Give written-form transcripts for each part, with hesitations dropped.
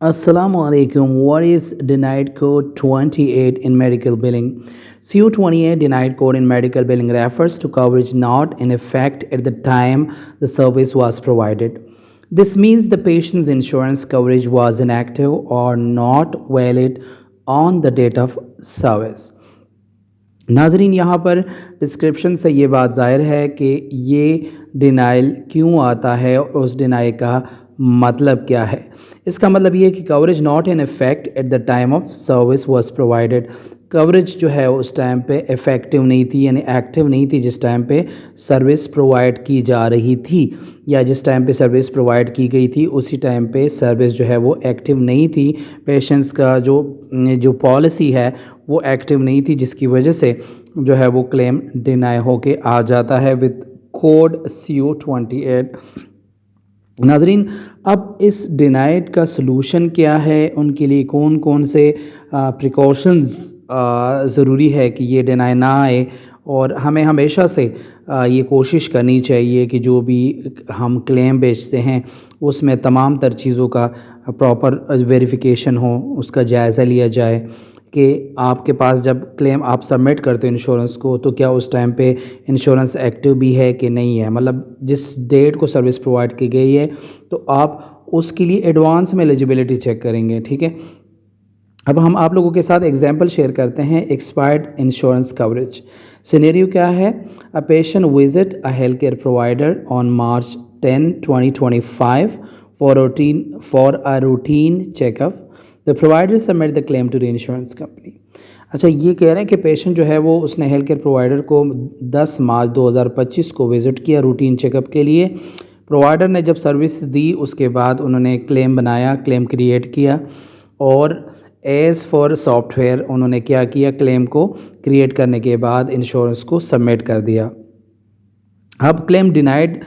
Assalamualaikum. What is denied code 28 in medical billing? CO28 denied code in medical billing refers to coverage not in effect at the time the service was provided. This means the patient's insurance coverage was inactive or not valid on the date of service. नाजरीन, यहाँ पर description से ये बात ज़ाहिर है कि ये डिनाइल क्यों आता है और उस डिनाई का मतलब क्या है। इसका मतलब ये है कि coverage not in effect at the time of service was provided. Coverage जो है उस टाइम पे इफ़ेक्टिव नहीं थी, यानी एक्टिव नहीं थी जिस टाइम पे सर्विस प्रोवाइड की जा रही थी, या जिस टाइम पे सर्विस प्रोवाइड की गई थी उसी टाइम पे सर्विस जो है वो एक्टिव नहीं थी। पेशेंट्स का जो जो पॉलिसी है वो एक्टिव नहीं थी, जिसकी वजह से जो है वो क्लेम डिनाई होके आ जाता है विद कोड CO28। नाजरीन, अब इस डिनाइड का सलूशन क्या है, उनके लिए कौन कौन से प्रिकॉशंस ज़रूरी है कि ये डिनाई ना आए, और हमें हमेशा से ये कोशिश करनी चाहिए कि जो भी हम क्लेम बेचते हैं उसमें तमाम तर चीज़ों का प्रॉपर वेरिफिकेशन हो, उसका जायज़ा लिया जाए कि आपके पास जब क्लेम आप सबमिट करते हो इंश्योरेंस को, तो क्या उस टाइम पे इंश्योरेंस एक्टिव भी है कि नहीं है। मतलब जिस डेट को सर्विस प्रोवाइड की गई है तो आप उसके लिए एडवांस में एलिजिबिलिटी चेक करेंगे, ठीक है। अब हम आप लोगों के साथ एग्जांपल शेयर करते हैं एक्सपायर्ड इंश्योरेंस कवरेज। सिनेरियो क्या है? A patient visit a health care provider on March 10 2025 for a routine checkup. The provider submit the claim to the insurance company. अच्छा, ये कह रहे हैं कि पेशेंट जो है वो उसने हेल्थ केयर प्रोवाइडर को 10 मार्च 2025 को विज़िट किया रूटीन चेकअप के लिए। प्रोवाइडर ने जब सर्विस दी उसके बाद उन्होंने क्लेम बनाया, क्लेम क्रिएट किया, और एज़ फॉर सॉफ्टवेयर उन्होंने क्या किया, क्लेम को क्रिएट करने के बाद इंश्योरेंस को सबमिट कर दिया। अब क्लेम डिनाइड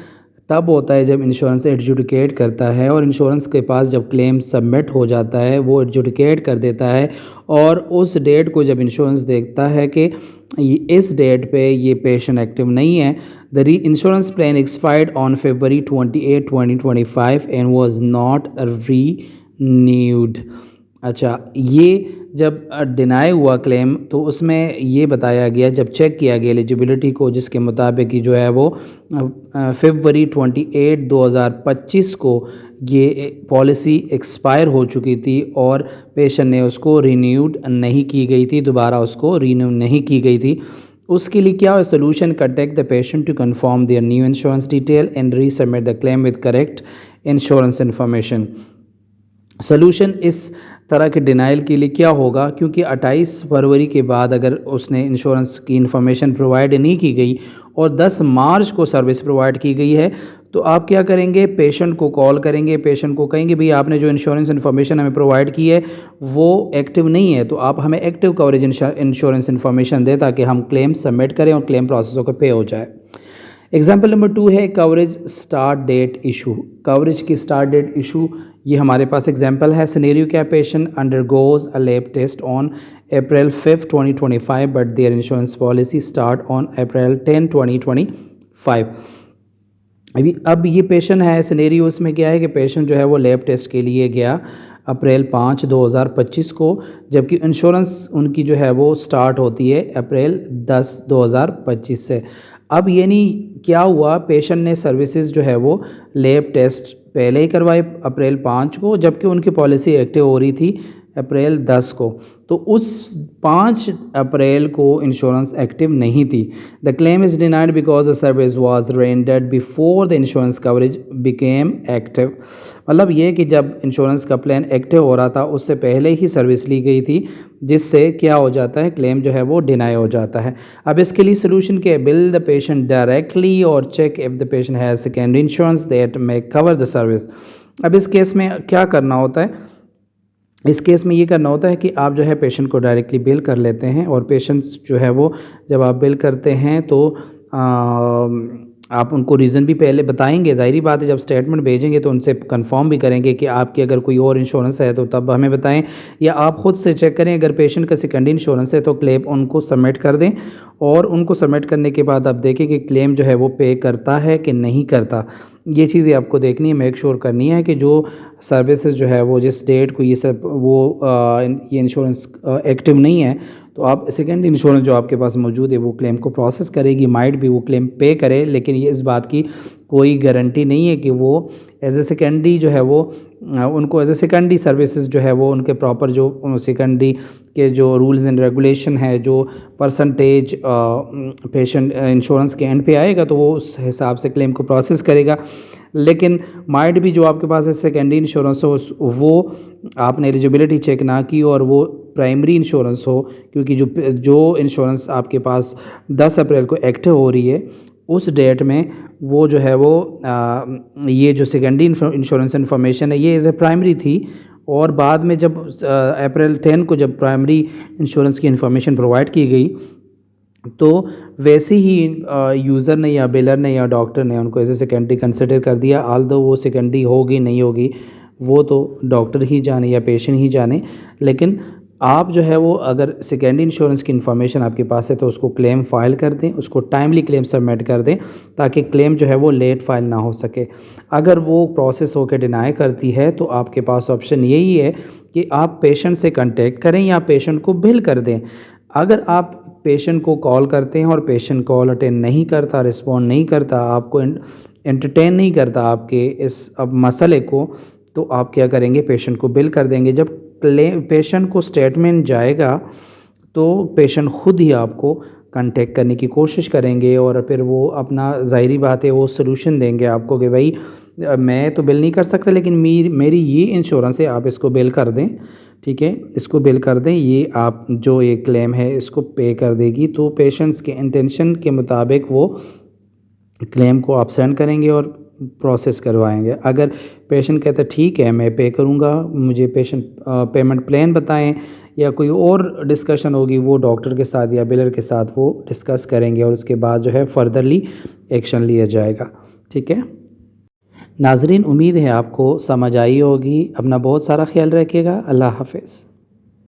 तब होता है जब इंश्योरेंस एडजुडिकेट करता है, और इंश्योरेंस के पास जब क्लेम सबमिट हो जाता है वो एडजुडिकेट कर देता है, और उस डेट को जब इंश्योरेंस देखता है कि इस डेट पे ये पेशेंट एक्टिव नहीं है, द री insurance plan expired on February 28 2025 and was not renewed. अच्छा, ये जब डिनाई हुआ क्लेम तो उसमें ये बताया गया, जब चेक किया गया एलिजिबिलिटी को, जिसके मुताबिक जो है वो February 28 2025 को ये पॉलिसी एक्सपायर हो चुकी थी और पेशेंट ने उसको रीन्यूड नहीं की गई थी, दोबारा उसको रीन्यू नहीं की गई थी। उसके लिए क्या solution? Contact the patient to confirm their new insurance detail and resubmit the claim with correct insurance information. Solution इस तरह के डिनाइल के लिए क्या होगा? क्योंकि 28 फरवरी के बाद अगर उसने इंश्योरेंस की इन्फॉर्मेशन प्रोवाइड नहीं की गई और 10 मार्च को सर्विस प्रोवाइड की गई है, तो आप क्या करेंगे? पेशेंट को कॉल करेंगे, पेशेंट को कहेंगे भाई आपने जो इंश्योरेंस इन्फॉर्मेशन हमें प्रोवाइड की है वो एक्टिव नहीं है, तो आप हमें एक्टिव कवरेज इंश्योरेंस इन्फॉर्मेशन दें ताकि हम क्लेम सबमिट करें और क्लेम प्रोसेस को पे हो जाए। एग्जाम्पल नंबर 2 है coverage start date issue. Coverage की स्टार्ट डेट इशू, ये हमारे पास एग्जाम्पल है। सिनेरियो क्या? Patient undergoes a lab test on April 5 2025 but their insurance policy start on April 10 2025। अब ये पेशेंट है, सिनेरियो उसमें क्या है कि पेशेंट जो है वो लैब टेस्ट के लिए गया अप्रैल 5 2025 को, जबकि इंश्योरेंस उनकी जो है वो स्टार्ट होती है अप्रैल 10 2025 से। अब यानी क्या हुआ, पेशेंट ने सर्विसेज जो है वो लैब टेस्ट पहले ही करवाए अप्रैल 5 को, जबकि उनकी पॉलिसी एक्टिव हो रही थी अप्रैल 10 को, तो उस 5 अप्रैल को इंश्योरेंस एक्टिव नहीं थी। The claim is denied because the service was rendered before the insurance coverage became active. मतलब ये कि जब इंश्योरेंस का प्लान एक्टिव हो रहा था उससे पहले ही सर्विस ली गई थी, जिससे क्या हो जाता है, क्लेम जो है वो डिनाई हो जाता है। अब इसके लिए सोल्यूशन क्या है? बिल द पेशेंट डायरेक्टली और check if the patient has secondary insurance that may cover the service. अब इस केस में क्या करना होता है? इस केस में ये करना होता है कि आप जो है पेशेंट को डायरेक्टली बिल कर लेते हैं, और पेशेंट्स जो है वो जब आप बिल करते हैं तो आप उनको रीज़न भी पहले बताएंगे। ज़ाहिरी बात है, जब स्टेटमेंट भेजेंगे तो उनसे कंफर्म भी करेंगे कि आपकी अगर कोई और इंश्योरेंस है तो तब हमें बताएं, या आप ख़ुद से चेक करें अगर पेशेंट का सेकेंडरी इंश्योरेंस है तो क्लेम उनको सबमिट कर दें, और उनको सबमिट करने के बाद आप देखें कि क्लेम जो है वो पे करता है कि नहीं करता। ये चीज़ें आपको देखनी है, मेक श्योर करनी है कि जो सर्विसेज जो है वो जिस डेट को ये सब वो ये इंश्योरेंस एक्टिव नहीं है, तो आप सेकंड इंश्योरेंस जो आपके पास मौजूद है वो क्लेम को प्रोसेस करेगी, माइट भी वो क्लेम पे करे, लेकिन ये इस बात की कोई गारंटी नहीं है कि वो एज ए सेकेंडरी जो है वो उनको एज ए सेकेंडरी सर्विसेज जो है वो उनके प्रॉपर जो सेकेंडरी के जो रूल्स एंड रेगुलेशन है, जो परसेंटेज पेशेंट इंश्योरेंस के एंड पे आएगा तो वो उस हिसाब से क्लेम को प्रोसेस करेगा। लेकिन माइट भी जो आपके पास है सेकेंडरी इंश्योरेंस हो वो आपने एलिजिबिलिटी चेक ना की और वो प्राइमरी इंश्योरेंस हो, क्योंकि जो इंश्योरेंस आपके पास 10 अप्रैल को एक्टिव हो रही है उस डेट में वो जो है वो ये जो सेकेंडरी इंश्योरेंस इन्फॉर्मेशन है ये एज ए प्राइमरी थी, और बाद में जब अप्रैल 10 को जब प्राइमरी इंश्योरेंस की इन्फॉर्मेशन प्रोवाइड की गई तो वैसे ही यूज़र ने या बिलर ने या डॉक्टर ने उनको एज ए सेकेंडरी कंसिडर कर दिया, आल्दो वो सेकेंडरी होगी नहीं होगी वो तो डॉक्टर ही जाने या पेशेंट ही जाने। लेकिन आप जो है वो अगर सेकेंडरी इंश्योरेंस की इन्फॉर्मेशन आपके पास है तो उसको क्लेम फाइल कर दें, उसको टाइमली क्लेम सबमिट कर दें ताकि क्लेम जो है वो लेट फाइल ना हो सके। अगर वो प्रोसेस होकर डिनाई करती है तो आपके पास ऑप्शन यही है कि आप पेशेंट से कांटेक्ट करें या पेशेंट को बिल कर दें। अगर आप पेशेंट को कॉल करते हैं और पेशेंट कॉल अटेंड नहीं करता, रिस्पॉन्ड नहीं करता, आपको एंटरटेन नहीं करता आपके इस अब मसले को, तो आप क्या करेंगे, पेशेंट को बिल कर देंगे। जब पेशेंट को स्टेटमेंट जाएगा तो पेशेंट खुद ही आपको कांटेक्ट करने की कोशिश करेंगे और फिर वो अपना ज़ाहिरी बात है वो सोल्यूशन देंगे आपको कि भाई मैं तो बिल नहीं कर सकता लेकिन मेरी ये इंश्योरेंस है, आप इसको बिल कर दें, ठीक है, इसको बिल कर दें, ये आप जो ये क्लेम है इसको पे कर देगी। तो पेशेंट्स के इंटेंशन के मुताबिक वो क्लेम को आप सेंड करेंगे और प्रोसेस करवाएंगे। अगर पेशेंट कहता है ठीक है मैं पे करूँगा, मुझे पेमेंट प्लान बताएं या कोई और डिस्कशन होगी वो डॉक्टर के साथ या बिलर के साथ वो डिस्कस करेंगे और उसके बाद जो है फर्दरली एक्शन लिया जाएगा। ठीक है नाजरीन, उम्मीद है आपको समझ आई होगी। अपना बहुत सारा ख्याल रखिएगा। अल्लाह हाफ़िज़।